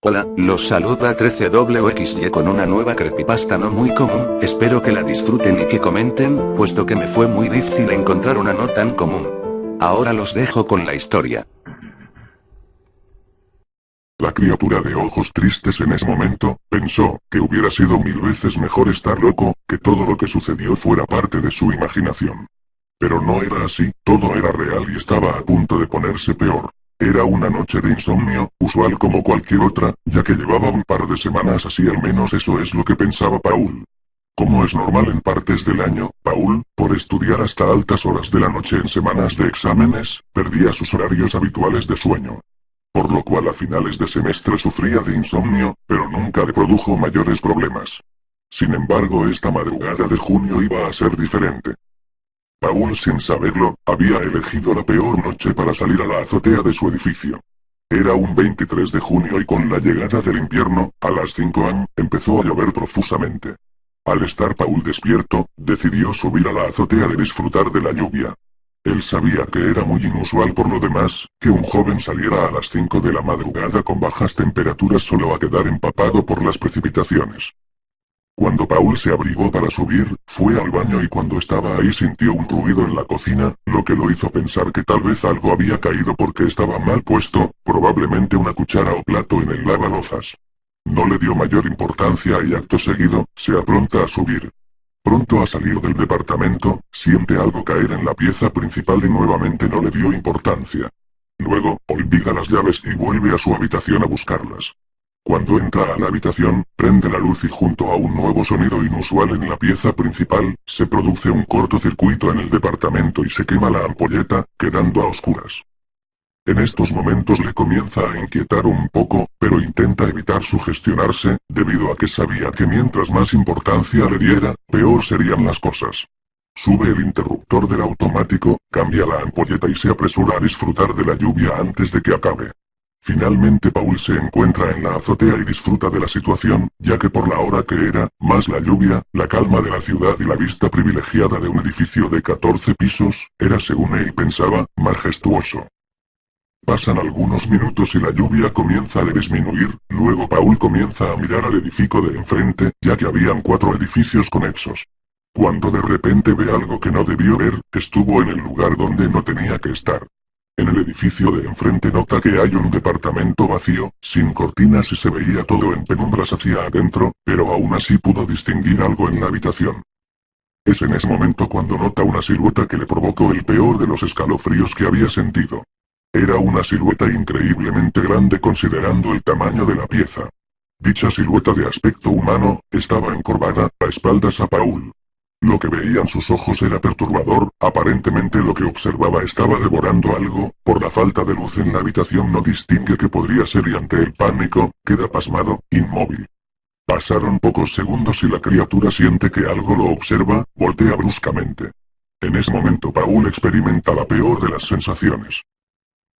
Hola, los saluda 13WXY con una nueva creepypasta no muy común, espero que la disfruten y que comenten, puesto que me fue muy difícil encontrar una no tan común. Ahora los dejo con la historia. La criatura de ojos tristes en ese momento, pensó, que hubiera sido 1000 veces mejor estar loco, que todo lo que sucedió fuera parte de su imaginación. Pero no era así, todo era real y estaba a punto de ponerse peor. Era una noche de insomnio, usual como cualquier otra, ya que llevaba un par de semanas así, al menos eso es lo que pensaba Paul. Como es normal en partes del año, Paul, por estudiar hasta altas horas de la noche en semanas de exámenes, perdía sus horarios habituales de sueño. Por lo cual a finales de semestre sufría de insomnio, pero nunca le produjo mayores problemas. Sin embargo, esta madrugada de junio iba a ser diferente. Paul, sin saberlo, había elegido la peor noche para salir a la azotea de su edificio. Era un 23 de junio y con la llegada del invierno, a las 5 am, empezó a llover profusamente. Al estar Paul despierto, decidió subir a la azotea de disfrutar de la lluvia. Él sabía que era muy inusual por lo demás, que un joven saliera a las 5 de la madrugada con bajas temperaturas solo a quedar empapado por las precipitaciones. Cuando Paul se abrigó para subir, fue al baño y cuando estaba ahí sintió un ruido en la cocina, lo que lo hizo pensar que tal vez algo había caído porque estaba mal puesto, probablemente una cuchara o plato en el lavalozas. No le dio mayor importancia y acto seguido, se apronta a subir. Pronto a salir del departamento, siente algo caer en la pieza principal y nuevamente no le dio importancia. Luego, olvida las llaves y vuelve a su habitación a buscarlas. Cuando entra a la habitación, prende la luz y junto a un nuevo sonido inusual en la pieza principal, se produce un cortocircuito en el departamento y se quema la ampolleta, quedando a oscuras. En estos momentos le comienza a inquietar un poco, pero intenta evitar sugestionarse, debido a que sabía que mientras más importancia le diera, peor serían las cosas. Sube el interruptor del automático, cambia la ampolleta y se apresura a disfrutar de la lluvia antes de que acabe. Finalmente Paul se encuentra en la azotea y disfruta de la situación, ya que por la hora que era, más la lluvia, la calma de la ciudad y la vista privilegiada de un edificio de 14 pisos, era según él pensaba, majestuoso. Pasan algunos minutos y la lluvia comienza a disminuir, luego Paul comienza a mirar al edificio de enfrente, ya que habían 4 edificios conexos. Cuando de repente ve algo que no debió ver, estuvo en el lugar donde no tenía que estar. En el edificio de enfrente nota que hay un departamento vacío, sin cortinas y se veía todo en penumbras hacia adentro, pero aún así pudo distinguir algo en la habitación. Es en ese momento cuando nota una silueta que le provocó el peor de los escalofríos que había sentido. Era una silueta increíblemente grande considerando el tamaño de la pieza. Dicha silueta de aspecto humano, estaba encorvada, a espaldas a Paul. Lo que veían sus ojos era perturbador, aparentemente lo que observaba estaba devorando algo, por la falta de luz en la habitación no distingue qué podría ser y ante el pánico, queda pasmado, inmóvil. Pasaron pocos segundos y la criatura siente que algo lo observa, voltea bruscamente. En ese momento Paul experimenta la peor de las sensaciones.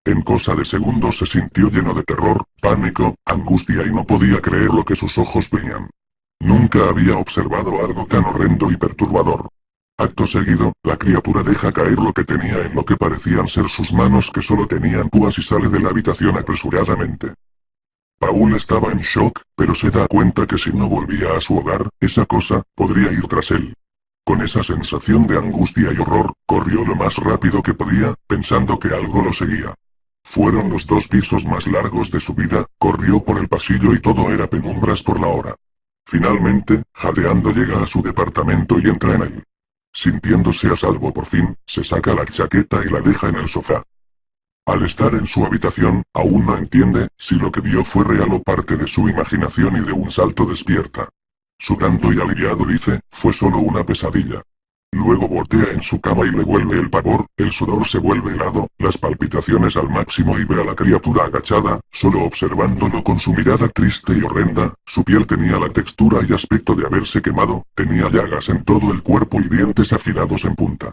En cosa de segundos se sintió lleno de terror, pánico, angustia y no podía creer lo que sus ojos veían. Nunca había observado algo tan horrendo y perturbador. Acto seguido, la criatura deja caer lo que tenía en lo que parecían ser sus manos que solo tenían púas y sale de la habitación apresuradamente. Paul estaba en shock, pero se da cuenta que si no volvía a su hogar, esa cosa, podría ir tras él. Con esa sensación de angustia y horror, corrió lo más rápido que podía, pensando que algo lo seguía. Fueron los 2 pisos más largos de su vida, corrió por el pasillo y todo era penumbras por la hora. Finalmente, jadeando llega a su departamento y entra en él. Sintiéndose a salvo por fin, se saca la chaqueta y la deja en el sofá. Al estar en su habitación, aún no entiende si lo que vio fue real o parte de su imaginación y de un salto despierta. Sudando y aliviado dice, fue solo una pesadilla. Luego voltea en su cama y le vuelve el pavor, el sudor se vuelve helado, las palpitaciones al máximo y ve a la criatura agachada, solo observándolo con su mirada triste y horrenda, su piel tenía la textura y aspecto de haberse quemado, tenía llagas en todo el cuerpo y dientes afilados en punta.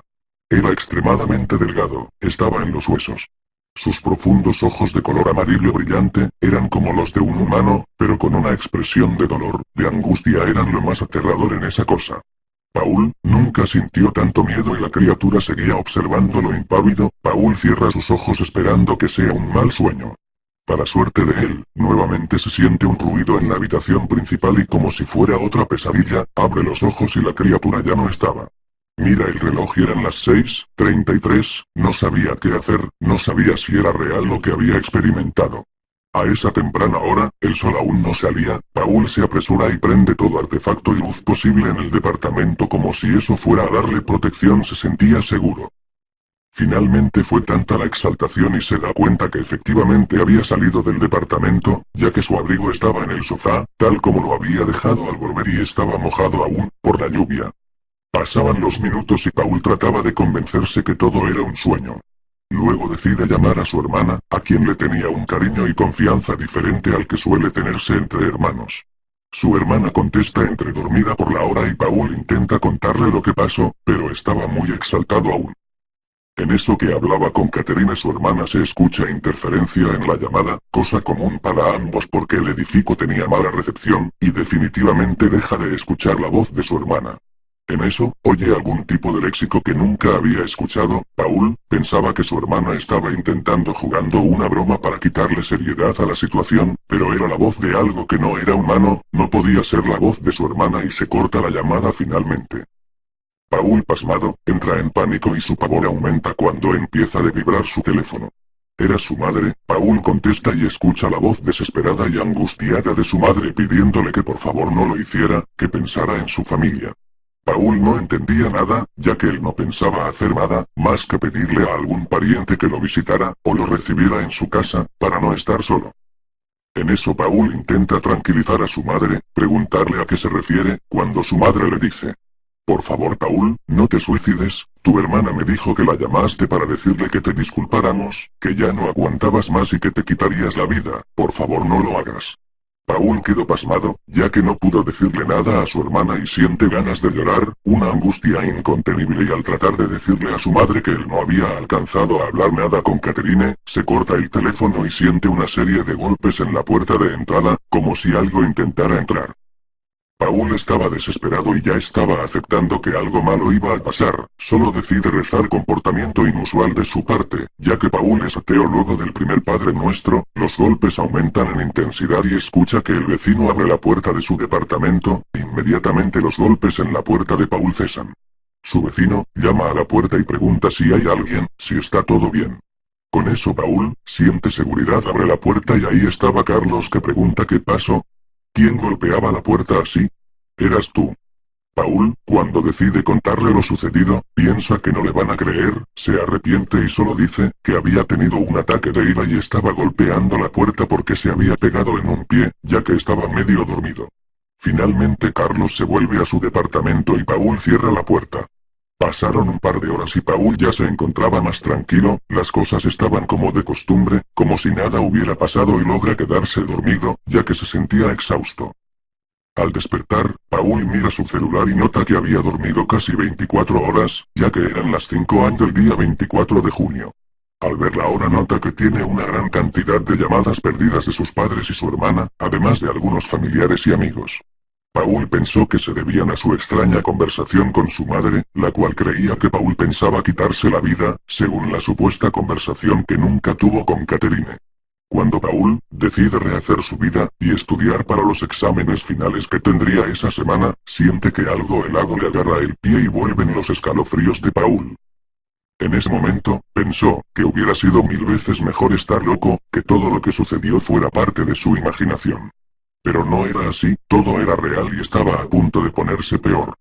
Era extremadamente delgado, estaba en los huesos. Sus profundos ojos de color amarillo brillante, eran como los de un humano, pero con una expresión de dolor, de angustia eran lo más aterrador en esa cosa. Paul nunca sintió tanto miedo y la criatura seguía observándolo impávido. Paul cierra sus ojos esperando que sea un mal sueño. Para suerte de él, nuevamente se siente un ruido en la habitación principal y como si fuera otra pesadilla, abre los ojos y la criatura ya no estaba. Mira el reloj y eran las 6:33, no sabía qué hacer, no sabía si era real lo que había experimentado. A esa temprana hora, el sol aún no salía, Paul se apresura y prende todo artefacto y luz posible en el departamento como si eso fuera a darle protección, se sentía seguro. Finalmente fue tanta la exaltación y se da cuenta que efectivamente había salido del departamento, ya que su abrigo estaba en el sofá, tal como lo había dejado al volver y estaba mojado aún, por la lluvia. Pasaban los minutos y Paul trataba de convencerse que todo era un sueño. Luego decide llamar a su hermana, a quien le tenía un cariño y confianza diferente al que suele tenerse entre hermanos. Su hermana contesta entre dormida por la hora y Paul intenta contarle lo que pasó, pero estaba muy exaltado aún. En eso que hablaba con Catherine su hermana se escucha interferencia en la llamada, cosa común para ambos porque el edificio tenía mala recepción, y definitivamente deja de escuchar la voz de su hermana. En eso, oye algún tipo de léxico que nunca había escuchado. Paul pensaba que su hermana estaba jugando una broma para quitarle seriedad a la situación, pero era la voz de algo que no era humano, no podía ser la voz de su hermana y se corta la llamada finalmente. Paul, pasmado, entra en pánico y su pavor aumenta cuando empieza a vibrar su teléfono. Era su madre. Paul contesta y escucha la voz desesperada y angustiada de su madre pidiéndole que por favor no lo hiciera, que pensara en su familia. Paul no entendía nada, ya que él no pensaba hacer nada, más que pedirle a algún pariente que lo visitara, o lo recibiera en su casa, para no estar solo. En eso Paul intenta tranquilizar a su madre, preguntarle a qué se refiere, cuando su madre le dice: por favor Paul, no te suicides, tu hermana me dijo que la llamaste para decirle que te disculpáramos, que ya no aguantabas más y que te quitarías la vida, por favor no lo hagas. Paul quedó pasmado, ya que no pudo decirle nada a su hermana y siente ganas de llorar, una angustia incontenible y al tratar de decirle a su madre que él no había alcanzado a hablar nada con Catherine, se corta el teléfono y siente una serie de golpes en la puerta de entrada, como si algo intentara entrar. Paul estaba desesperado y ya estaba aceptando que algo malo iba a pasar, solo decide rezar comportamiento inusual de su parte, ya que Paul es ateo luego del primer Padre Nuestro, los golpes aumentan en intensidad y escucha que el vecino abre la puerta de su departamento, inmediatamente los golpes en la puerta de Paul cesan. Su vecino, llama a la puerta y pregunta si hay alguien, si está todo bien. Con eso Paul, siente seguridad, abre la puerta y ahí estaba Carlos que pregunta qué pasó. ¿Quién golpeaba la puerta así? Eras tú. Paul, cuando decide contarle lo sucedido, piensa que no le van a creer, se arrepiente y solo dice que había tenido un ataque de ira y estaba golpeando la puerta porque se había pegado en un pie, ya que estaba medio dormido. Finalmente Carlos se vuelve a su departamento y Paul cierra la puerta. Pasaron un par de horas y Paul ya se encontraba más tranquilo, las cosas estaban como de costumbre, como si nada hubiera pasado y logra quedarse dormido, ya que se sentía exhausto. Al despertar, Paul mira su celular y nota que había dormido casi 24 horas, ya que eran las 5 am del día 24 de junio. Al ver la hora nota que tiene una gran cantidad de llamadas perdidas de sus padres y su hermana, además de algunos familiares y amigos. Paul pensó que se debían a su extraña conversación con su madre, la cual creía que Paul pensaba quitarse la vida, según la supuesta conversación que nunca tuvo con Catherine. Cuando Paul decide rehacer su vida y estudiar para los exámenes finales que tendría esa semana, siente que algo helado le agarra el pie y vuelven los escalofríos de Paul. En ese momento, pensó que hubiera sido 1000 veces mejor estar loco, que todo lo que sucedió fuera parte de su imaginación. Pero no era así, todo era real y estaba a punto de ponerse peor.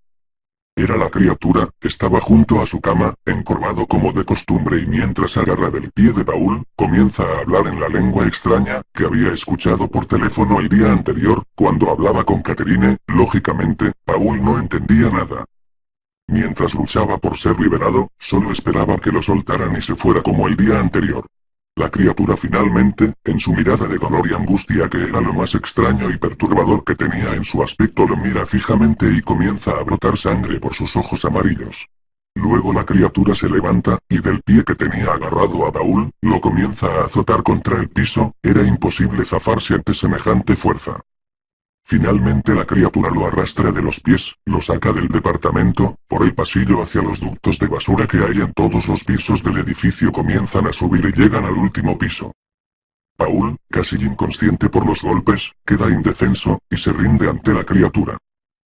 Era la criatura, estaba junto a su cama, encorvado como de costumbre y mientras agarra del pie de Paul, comienza a hablar en la lengua extraña, que había escuchado por teléfono el día anterior, cuando hablaba con Catherine. Lógicamente, Paul no entendía nada. Mientras luchaba por ser liberado, solo esperaba que lo soltaran y se fuera como el día anterior. La criatura finalmente, en su mirada de dolor y angustia que era lo más extraño y perturbador que tenía en su aspecto, lo mira fijamente y comienza a brotar sangre por sus ojos amarillos. Luego la criatura se levanta, y del pie que tenía agarrado a Paul, lo comienza a azotar contra el piso, era imposible zafarse ante semejante fuerza. Finalmente la criatura lo arrastra de los pies, lo saca del departamento, por el pasillo hacia los ductos de basura que hay en todos los pisos del edificio, comienzan a subir y llegan al último piso. Paul, casi inconsciente por los golpes, queda indefenso, y se rinde ante la criatura.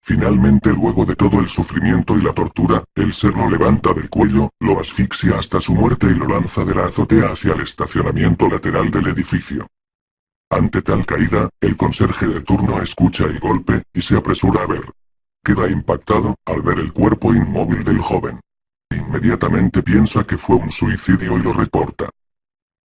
Finalmente, luego de todo el sufrimiento y la tortura, el ser lo levanta del cuello, lo asfixia hasta su muerte y lo lanza de la azotea hacia el estacionamiento lateral del edificio. Ante tal caída, el conserje de turno escucha el golpe, y se apresura a ver. Queda impactado, al ver el cuerpo inmóvil del joven. Inmediatamente piensa que fue un suicidio y lo reporta.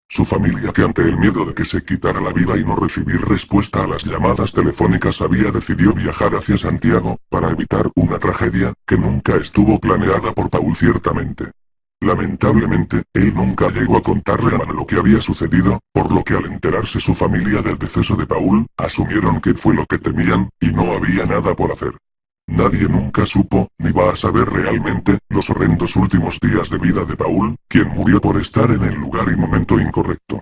Su familia, que ante el miedo de que se quitara la vida y no recibir respuesta a las llamadas telefónicas, decidió viajar hacia Santiago, para evitar una tragedia, que nunca estuvo planeada por Paul ciertamente. Lamentablemente, él nunca llegó a contarle a Ana lo que había sucedido, por lo que al enterarse su familia del deceso de Paul, asumieron que fue lo que temían, y no había nada por hacer. Nadie nunca supo, ni va a saber realmente, los horrendos últimos días de vida de Paul, quien murió por estar en el lugar y momento incorrecto.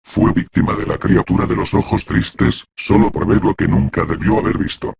Fue víctima de la criatura de los ojos tristes, solo por ver lo que nunca debió haber visto.